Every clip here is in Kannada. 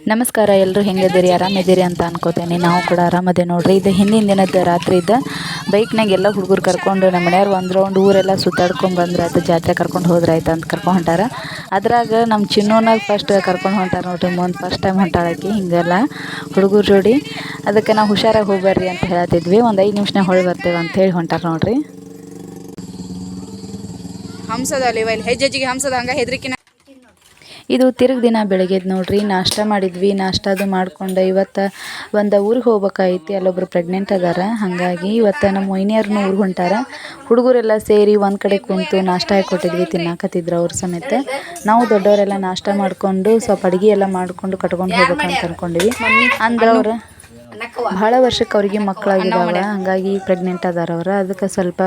ನಮಸ್ಕಾರ, ಎಲ್ಲರೂ ಹೆಂಗಿದ್ದೀರಿ? ಆರಾಮಿದ್ದೀರಿ ಅಂತ ಅನ್ಕೋತೇನೆ. ನಾವು ಕೂಡ ಆರಾಮದೇ ನೋಡ್ರಿ. ಇದು ಹಿಂದಿನ ದಿನದ ರಾತ್ರಿ ಇದ್ದ ಬೈಕ್ನಾಗ ಎಲ್ಲ ಹುಡುಗರು ಕರ್ಕೊಂಡು ನಮ್ಮ ಮನೆಯವ್ರು ಒಂದು ರೌಂಡ್ ಊರೆಲ್ಲ ಸುತ್ತಾಡ್ಕೊಂಡು ಬಂದ್ರೆ ಆಯ್ತು, ಜಾತ್ರೆ ಕರ್ಕೊಂಡು ಹೋದ್ರೆ ಆಯ್ತು ಅಂತ ಕರ್ಕೊಂಡು ಹೊಂಟಾರ. ಅದ್ರಾಗ ನಮ್ಮ ಚಿನ್ನೂನಾಗ ಫಸ್ಟ್ ಕರ್ಕೊಂಡು ಹೊಂಟಾರ ನೋಡ್ರಿ. ಮುಂದೆ ಫಸ್ಟ್ ಟೈಮ್ ಹೊಂಟಾಳಕಿ ಹಿಂಗೆಲ್ಲ ಹುಡುಗರು ಜೋಡಿ. ಅದಕ್ಕೆ ನಾವು ಹುಷಾರಾಗಿ ಹೋಗ್ಬರ್ರಿ ಅಂತ ಹೇಳ್ತಿದ್ವಿ. ಒಂದು 5 ನಿಮಿಷನಾಗ ಹೊಳಿ ಬರ್ತೇವೆ ಅಂತ ಹೇಳಿ ಹೊಂಟಾರ ನೋಡ್ರಿ. ಹಂಸದಲ್ಲಿ ಹೆಜ್ಜೆಜ್ಜಿಗೆ ಹಂಸದ ಹಂಗ ಹೆದರಿಕಿನ. ಇದು ತಿರುಗಿ ದಿನ ಬೆಳಗ್ಗೆದು ನೋಡ್ರಿ. ನಾಷ್ಟ ಮಾಡಿದ್ವಿ. ನಾಷ್ಟದು ಮಾಡ್ಕೊಂಡು ಇವತ್ತು ಒಂದು ಊರಿಗೆ ಹೋಗ್ಬೇಕಾಯ್ತಿ. ಅಲ್ಲೊಬ್ರು ಪ್ರೆಗ್ನೆಂಟ್ ಅದಾರ. ಹಾಗಾಗಿ ಇವತ್ತು ನಮ್ಮ ಮೊಯ್ನಿಯವ್ರನ್ನ ಊರಿಗೆ ಹೊಂಟಾರ. ಹುಡುಗರೆಲ್ಲ ಸೇರಿ ಒಂದು ಕಡೆ ಕುಂತು ನಾಷ್ಟ ಹಾಕಿಕೊಟ್ಟಿದ್ವಿ. ತಿನ್ನಾಕತ್ತಿದ್ರು ಅವ್ರ ಸಮೇತ. ನಾವು ದೊಡ್ಡವರೆಲ್ಲ ನಾಷ್ಟ ಮಾಡಿಕೊಂಡು ಸ್ವಲ್ಪ ಅಡುಗೆ ಎಲ್ಲ ಮಾಡಿಕೊಂಡು ಕಟ್ಕೊಂಡು ಹೋಗ್ಬೇಕಂತ ಅಂದ್ಕೊಂಡಿವಿ. ಅಂದ್ರೆ ಅವ್ರು ಭಾಳ ವರ್ಷಕ್ಕೆ ಅವ್ರಿಗೆ ಮಕ್ಕಳಾಗಿದ್ದಾವೆ. ಹಾಗಾಗಿ ಪ್ರೆಗ್ನೆಂಟ್ ಅದಾರ ಅವ್ರು. ಅದಕ್ಕೆ ಸ್ವಲ್ಪ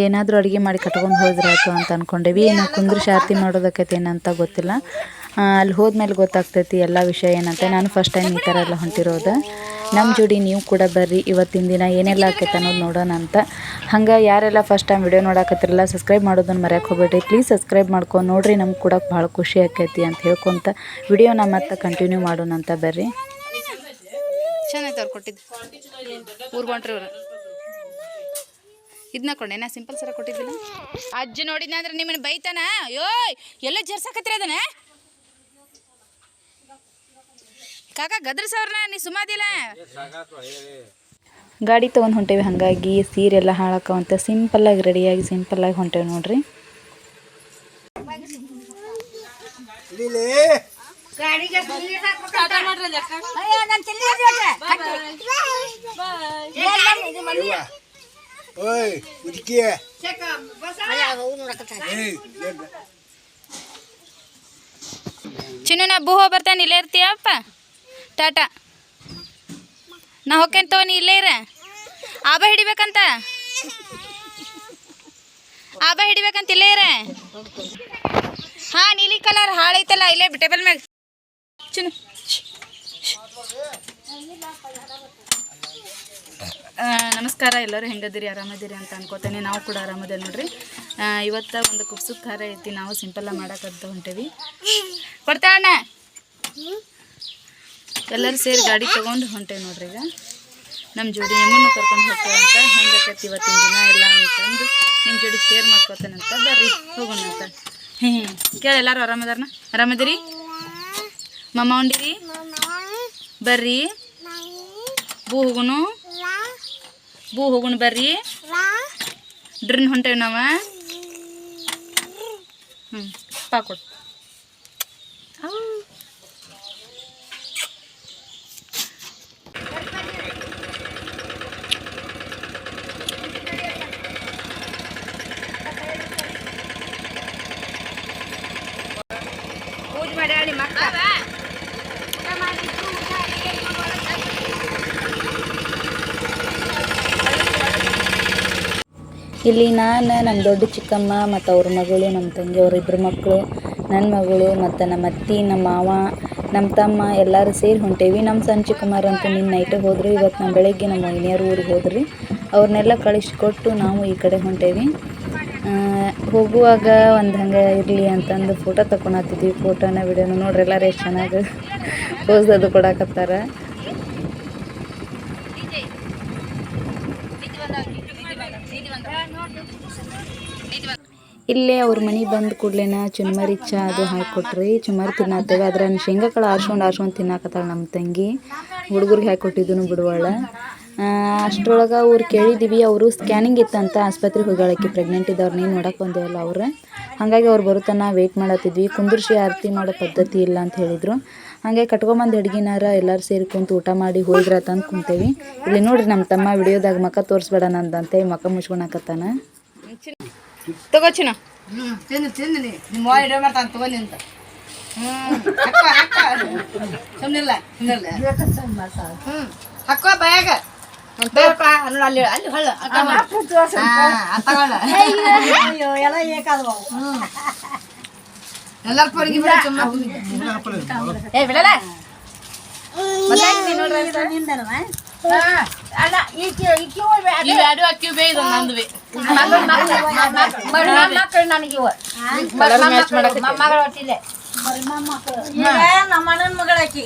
ಏನಾದರೂ ಅಡುಗೆ ಮಾಡಿ ಕಟ್ಕೊಂಡು ಹೋದ್ರಾಯ್ತು ಅಂತ ಅಂದ್ಕೊಂಡೇವಿ. ಇನ್ನು ಕುಂದ್ರಿಸಿ ಆರತಿ ಮಾಡೋದಕ್ಕೈತೆ ಏನಂತ ಗೊತ್ತಿಲ್ಲ. ಅಲ್ಲಿ ಹೋದ್ಮೇಲೆ ಗೊತ್ತಾಗ್ತೈತಿ ಎಲ್ಲ ವಿಷಯ ಏನಂತ. ನಾನು ಫಸ್ಟ್ ಟೈಮ್ ಈ ಥರ ಎಲ್ಲ ಹೊಂಟಿರೋದು. ನಮ್ಮ ಜೋಡಿ ನೀವು ಕೂಡ ಬರ್ರಿ. ಇವತ್ತಿನ ದಿನ ಏನೆಲ್ಲ ಆಕೈತೆ ಅನ್ನೋದು ನೋಡೋಣ ಅಂತ. ಹಂಗೆ ಯಾರೆಲ್ಲ ಫಸ್ಟ್ ಟೈಮ್ ವಿಡಿಯೋ ನೋಡಾಕತ್ತಿರಲ್ಲ ಸಬ್ಸ್ಕ್ರೈಬ್ ಮಾಡೋದನ್ನು ಮರೆಯೋಕೆ ಹೋಗ್ಬೇಡ್ರಿ. ಪ್ಲೀಸ್ ಸಬ್ಸ್ಕ್ರೈಬ್ ಮಾಡ್ಕೊಂಡು ನೋಡಿರಿ. ನಮ್ಗೆ ಕೂಡ ಭಾಳ ಖುಷಿ ಆಕೈತಿ ಅಂತ ಹೇಳ್ಕೊತ ವಿಡಿಯೋನ ಮತ್ತೆ ಕಂಟಿನ್ಯೂ ಮಾಡೋಣ ಅಂತ ಬರ್ರಿ. ಚೆನ್ನಾಗಿ ಅವ್ರು ಕೊಟ್ಟಿದ್ದು ಊರ್ಗೆ ಹೊಂಟ್ರಿ ಇವ್ರು. ಇದನ್ನ ಕೊಂಡೆ ನಾ ಸಿಂಪಲ್ ಸರ ಕೊಟ್ಟಿದ್ದಿಲ್ಲ. ಅಜ್ಜಿ ನೋಡಿದ್ನ ಅಂದ್ರೆ ನಿಮ್ಮನ್ನ ಬೈತಾನ. ಅಯ್ಯೋ ಎಲ್ಲ ಜರ್ಸಾಕತ್ರಿ ಅದನ್ನ ಕಾಕ ಗದ್ರಸವ್ರನ್ನ ನೀ ಸುಮಾದಿಲ್ಲ. ಗಾಡಿ ತೊಗೊಂಡು ಹೊಂಟೇವಿ. ಹಾಗಾಗಿ ಸೀರೆಲ್ಲ ಹಾಳಾಕವಂತ ಸಿಂಪಲ್ಲಾಗಿ ರೆಡಿಯಾಗಿ ಸಿಂಪಲ್ಲಾಗಿ ಹೊಂಟೇವಿ ನೋಡ್ರಿ. ಚಿನ್ನು ನಾ ಬೂಹೋ ಬರ್ತಾನೆ. ಇಲ್ಲೇ ಇರ್ತೀಯಪ್ಪ. ಟಾಟಾ. ನಾ ಹೋಗ್ತೇನೆ ತಗೋ, ನೀ ಇಲ್ಲೇ ಇರ. ಆಬ ಹಿಡಿಬೇಕಂತ ಇಲ್ಲೇ ಇರ. ಹಾಂ, ನೀಲಿ ಕಲರ್ ಹಾಳೈತಲ್ಲ ಇಲ್ಲೇ ಟೇಬಲ್ ಮ್ಯಾಗ. ಚಿನ್ನು ನಮಸ್ಕಾರ. ಎಲ್ಲರೂ ಹೆಂಗದಿರಿ? ಆರಾಮದಿರಿ ಅಂತ ಅನ್ಕೋತೇನೆ. ನಾವು ಕೂಡ ಆರಾಮದೇ ನೋಡ್ರಿ. ಇವತ್ತು ಒಂದು ಕುಬ್ಸದ ಖಾರ ಐತಿ. ನಾವು ಸಿಂಪಲ್ಲಾಗಿ ಮಾಡಕ್ಕಂತ ಹೊಂಟೇವಿ. ಕೊಡ್ತಾಣ. ಎಲ್ಲರೂ ಸೇರಿ ಗಾಡಿ ತೊಗೊಂಡು ಹೊಂಟೇವಿ ನೋಡ್ರಿ. ಈಗ ನಮ್ಮ ಜೋಡಿ ನಿಮ್ಮನ್ನು ಕರ್ಕೊಂಡು ಹೋಗ್ತೇವೆ ಅಂತ. ಹೆಂಗಾಕೈತಿ ಇವತ್ತಿನ ದಿನ ಎಲ್ಲ ಅಂತಂದು ನಿಮ್ಮ ಜೋಡಿ ಶೇರ್ ಮಾಡ್ಕೋತೇನಂತ. ಬರ್ರಿ ಹೋಗೋಣ ಅಂತ. ಕೇಳಿ ಎಲ್ಲರೂ ಆರಾಮದಾರನ? ಆರಾಮದಿರಿ? ಮಮ್ಮ ಉಂಡಿರಿ? ಬರ್ರಿ ಬೂ ಹೋಗುನು ಬರ್ರಿ. ಡ್ರಿನ್ ಹೊಂಟೇವಿ ನಾವು. ಪಾಕೊಡು. ಇಲ್ಲಿ ನಾನು, ನಮ್ಮ ದೊಡ್ಡ ಚಿಕ್ಕಮ್ಮ ಮತ್ತು ಅವ್ರ ಮಗಳು, ನಮ್ಮ ತಂಗಿ ಅವ್ರ 2 ಮಕ್ಕಳು, ನನ್ನ ಮಗಳು ಮತ್ತು ನಮ್ಮ ಅತ್ತಿ, ನಮ್ಮ ಮಾವ, ನಮ್ಮ ತಮ್ಮ ಎಲ್ಲರೂ ಸೇರಿ ಹೊಂಟೇವಿ. ನಮ್ಮ ಸಣ್ಣ ಚಿಕ್ಕಮ್ಮರು ಅಂತೂ ನಿನ್ನ ನೈಟೇ ಹೋದರು. ಇವತ್ತು ನಮ್ಮ ಬೆಳಗ್ಗೆ ನಮ್ಮ ಮೊಯ್ನಿಯರು ಊರಿಗೆ ಹೋದ್ರಿ. ಅವ್ರನ್ನೆಲ್ಲ ಕಳಿಸ್ಕೊಟ್ಟು ನಾವು ಈ ಕಡೆ ಹೊಂಟೇವಿ. ಹೋಗುವಾಗ ಒಂದು ಹಂಗೆ ಇರಲಿ ಅಂತಂದು ಫೋಟೋ ತಗೊಳತ್ತಿದ್ವಿ. ಫೋಟೋನ ವಿಡಿಯೋನ ನೋಡ್ರಿ. ಎಲ್ಲರೂ ಎಷ್ಟು ಚೆನ್ನಾಗಿ ಪೋಸ್ ಅದು ಕೊಡಾಕತ್ತಾರ. ಇಲ್ಲೇ ಅವ್ರ ಮನೆ ಬಂದ ಕೂಡಲೇನ ಚುನ್ಮರಿ ಚಾ ಅದು ಹಾಕಿಕೊಟ್ರಿ. ಚುನ್ಮರಿ ತಿನ್ನತ್ತೇವೆ. ಅದ್ರ ಶೇಂಗಾ ಕಾಳು ಆರ್ಸ್ಕೊಂಡು ತಿನ್ನಾಕತ್ತಾಳೆ ನಮ್ಮ ತಂಗಿ. ಹುಡುಗರಿಗೆ ಹಾಕಿಕೊಟ್ಟಿದ್ದನು ಬಿಡುವಾಳ. ಅಷ್ಟರೊಳಗೆ ಅವ್ರು ಕೇಳಿದ್ದೀವಿ. ಅವರು ಸ್ಕ್ಯಾನಿಂಗ್ ಇತ್ತಂತ ಆಸ್ಪತ್ರೆಗೆ ಹೋಗಾಳಕ್ಕೆ. ಪ್ರೆಗ್ನೆಂಟ್ ಇದ್ದವ್ರು ನೀನು ನೋಡಕ್ಕೆ ಬಂದೇವಲ್ಲ ಅವ್ರು. ಹಾಗಾಗಿ ಅವ್ರು ಬರುತ್ತಾನ ವೆಯ್ಟ್ ಮಾಡತ್ತಿದ್ವಿ. ಕುಂದರ್ಸಿ ಆರತಿ ಮಾಡೋ ಪದ್ಧತಿ ಇಲ್ಲ ಅಂತ ಹೇಳಿದರು. ಹಾಗೆ ಕಟ್ಕೊಂಬಂದು ಅಡ್ಗಿನಾರ ಎಲ್ಲರೂ ಸೇರಿ ಕುಂತು ಊಟ ಮಾಡಿ ಹೋದ್ರ ತಂದು ಕುಂತೇವಿ. ಇಲ್ಲಿ ನೋಡ್ರಿ ನಮ್ಮ ತಮ್ಮ ವಿಡಿಯೋದಾಗ ಮಕ್ಕ ತೋರಿಸ್ಬೇಡ ನಂದಂತೆ ಮಕ್ಕ ಮುಚ್ಕೊಳಕತ್ತಾನ. ತಗೋ ಚಿನ್ನ. ತಿಂದಿನಿ ನಿಮ್ಮ ವಿಡಿಯೋ ಮಾಡ್ತಾನೆ ತಗೊಂಡಿ ಅಂತ. ಹಾಕೋ ಬಯಾಗ ಅಲ್ಲಿ ಅಲ್ಲಿ ಹೊಳ್ಳ ಎಲ್ಲ ಏಕಾದವ ಎಲ್ಲರ ಪೊರಿಗೆ ಬಿಡಲ್ಲ. ಅಕ್ಕಿ ಬೇಯ್ದು ನಂದು ಮಕ್ಕಳು ನನಗೆ ಮಗಳ ಒಟ್ಟಿಲೆ ನಮ್ಮ ಅಣ್ಣನ ಮಗಳಾಕಿ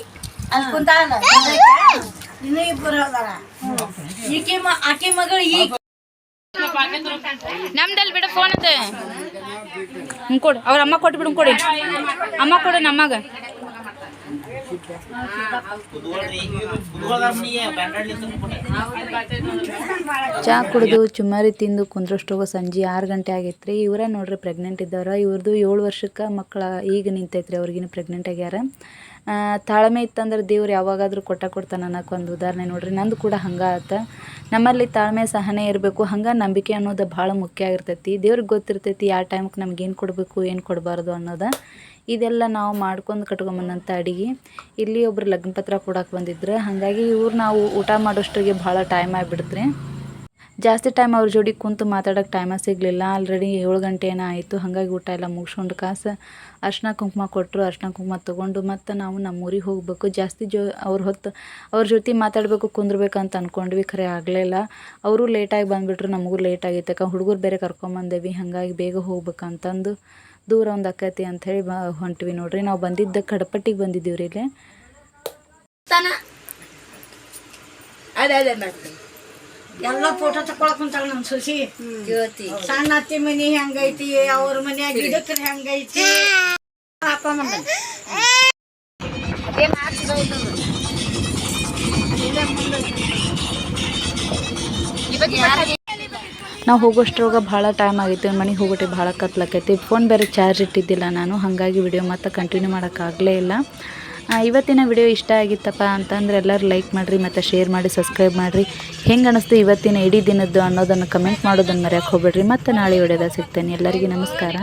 ಅಲ್ಲಿ ಕುಂತಾಳ ಇನ್ನೂ ಇಬ್ಬರು ಅದಾರ ಆಕೆ ಮಗಳು ಈಗ ನಮ್ದಲ್ಲಿ ಬಿಡ ಫೋನ್ ಅದ ಕೊಡು ಅವ್ರ ಅಮ್ಮ ಕೊಟ್ಟು ಬಿಡು ಕೊಡಿ ಅಮ್ಮ ಕೊಡು ನಮ್ಮಗ ಚಹಾ ಕುಡಿದು ಚುಮ್ಮರಿ ತಿಂದು ಕುಂದ್ರಷ್ಟೋಗ ಸಂಜೆ 6 ಗಂಟೆ ಆಗೈತೆ ರೀ. ಇವರ ನೋಡ್ರಿ ಪ್ರೆಗ್ನೆಂಟ್ ಇದ್ದವ್ರ. ಇವ್ರದ್ದು 7 ವರ್ಷಕ್ಕೆ ಮಕ್ಕಳ ಈಗ ನಿಂತೈತ್ರಿ. ಅವ್ರಿಗಿನ ಪ್ರೆಗ್ನೆಂಟ್ ಆಗ್ಯಾರ. ತಾಳ್ಮೆ ಇತ್ತಂದ್ರೆ ದೇವ್ರು ಯಾವಾಗಾದರೂ ಕೊಡ್ತಾನೆ ಅನ್ನೋಕೆ ಒಂದು ಉದಾಹರಣೆ ನೋಡ್ರಿ. ನಂದು ಕೂಡ ಹಂಗೆ ಆತ. ನಮ್ಮಲ್ಲಿ ತಾಳ್ಮೆ ಸಹನೆ ಇರಬೇಕು. ಹಂಗೆ ನಂಬಿಕೆ ಅನ್ನೋದು ಭಾಳ ಮುಖ್ಯ ಆಗಿರ್ತೈತಿ. ದೇವ್ರಿಗೆ ಗೊತ್ತಿರ್ತೈತಿ ಯಾವ ಟೈಮ್ಗೆ ನಮ್ಗೆ ಏನು ಕೊಡಬೇಕು ಏನು ಕೊಡಬಾರ್ದು ಅನ್ನೋದು. ಇದೆಲ್ಲ ನಾವು ಮಾಡ್ಕೊಂಡು ಕಟ್ಕೊಂಬಂದಂಥ ಅಡುಗೆ. ಇಲ್ಲಿ ಒಬ್ರು ಲಗ್ನ ಪತ್ರ ಕೊಡಕ್ಕೆ ಬಂದಿದ್ರು. ಹಾಗಾಗಿ ನಾವು ಊಟ ಮಾಡೋಷ್ಟಿಗೆ ಭಾಳ ಟೈಮ್ ಆಗಿಬಿಡ್ತ್ರಿ. ಜಾಸ್ತಿ ಟೈಮ್ ಅವ್ರ ಜೋಡಿ ಕುಂತು ಮಾತಾಡೋಕ್ಕೆ ಟೈಮ ಸಿಗಲಿಲ್ಲ. ಆಲ್ರೆಡಿ 7 ಗಂಟೆ ಏನೋ ಆಯಿತು. ಹಾಗಾಗಿ ಊಟ ಎಲ್ಲ ಮುಗಿಸ್ಕೊಂಡು ಅರ್ಶಿನ ಕುಂಕುಮ ಕೊಟ್ಟರು. ಅರ್ಶಿನ ಕುಂಕುಮ ತೊಗೊಂಡು ಮತ್ತು ನಾವು ನಮ್ಮ ಊರಿಗೆ ಹೋಗಬೇಕು. ಜಾಸ್ತಿ ಅವ್ರ ಜೊತೆ ಮಾತಾಡಬೇಕು ಕುಂದ್ರಬೇಕಂತ ಅಂದ್ಕೊಂಡ್ವಿ. ಖರೆ ಆಗಲಿಲ್ಲ. ಅವರು ಲೇಟಾಗಿ ಬಂದುಬಿಟ್ರು. ನಮಗೂ ಲೇಟ್ ಆಗೈತೆ. ಹುಡುಗರು ಬೇರೆ ಕರ್ಕೊಂಬಂದೇವಿ. ಹಾಗಾಗಿ ಬೇಗ ಹೋಗ್ಬೇಕಂತಂದು ದೂರ ಒಂದು ಅಕ್ಕತಿ ಅಂಥೇಳಿ ಹೊಂಟ್ವಿ ನೋಡ್ರಿ. ನಾವು ಬಂದಿದ್ದ ಕಡಪಟ್ಟಿಗೆ ಬಂದಿದ್ದೀವಿ ರೀ. ಇಲ್ಲಿ ಅದೇ ಮಾಡ್ತೀನಿ ಎಲ್ಲ ಫೋಟೋ ತಕೊಳಕ್ ಕುಂತಾಳ ನಮ್ಮ ಸೊಸಿ. ಸಣ್ಣ ಅತ್ತಿ ಮನಿ ಹೆಂಗೈತಿ, ಅವ್ರ ಮನ್ಯಾಗ ಗಿಡಕ್ರ ಹೆಂಗೈತಿ ನಾವು ಹೋಗೋಷ್ಟ್ರೊಳಗೆ ಭಾಳ ಟೈಮ್ ಆಗೈತಿ. ಮನೆಗೆ ಹೋಗೋಟಿ ಭಾಳ ಕತ್ಲಾಕೈತಿ. ಫೋನ್ ಬೇರೆ ಚಾರ್ಜ್ ಇಟ್ಟಿದ್ದಿಲ್ಲ ನಾನು. ಹಾಗಾಗಿ ವಿಡಿಯೋ ಮತ್ತೆ ಕಂಟಿನ್ಯೂ ಮಾಡೋಕ್ಕಾಗಲೇ ಇಲ್ಲ. ಇವತ್ತಿನ ವಿಡಿಯೋ ಇಷ್ಟ ಆಗಿತ್ತಪ್ಪ ಅಂತಂದ್ರೆ ಎಲ್ಲರೂ ಲೈಕ್ ಮಾಡಿರಿ ಮತ್ತು ಶೇರ್ ಮಾಡಿ ಸಬ್ಸ್ಕ್ರೈಬ್ ಮಾಡಿರಿ. ಹೆಂಗೆ ಅನ್ನಿಸ್ತು ಇವತ್ತಿನ ಇಡೀ ದಿನದ್ದು ಅನ್ನೋದನ್ನು ಕಮೆಂಟ್ ಮಾಡೋದನ್ನು ಮರೆಯೋಕ್ಕೆ ಹೋಗ್ಬೇಡ್ರಿ. ಮತ್ತು ನಾಳೆ ವಿಡಿಯೋದಾಗ ಸಿಗ್ತೇನೆ. ಎಲ್ಲರಿಗೂ ನಮಸ್ಕಾರ.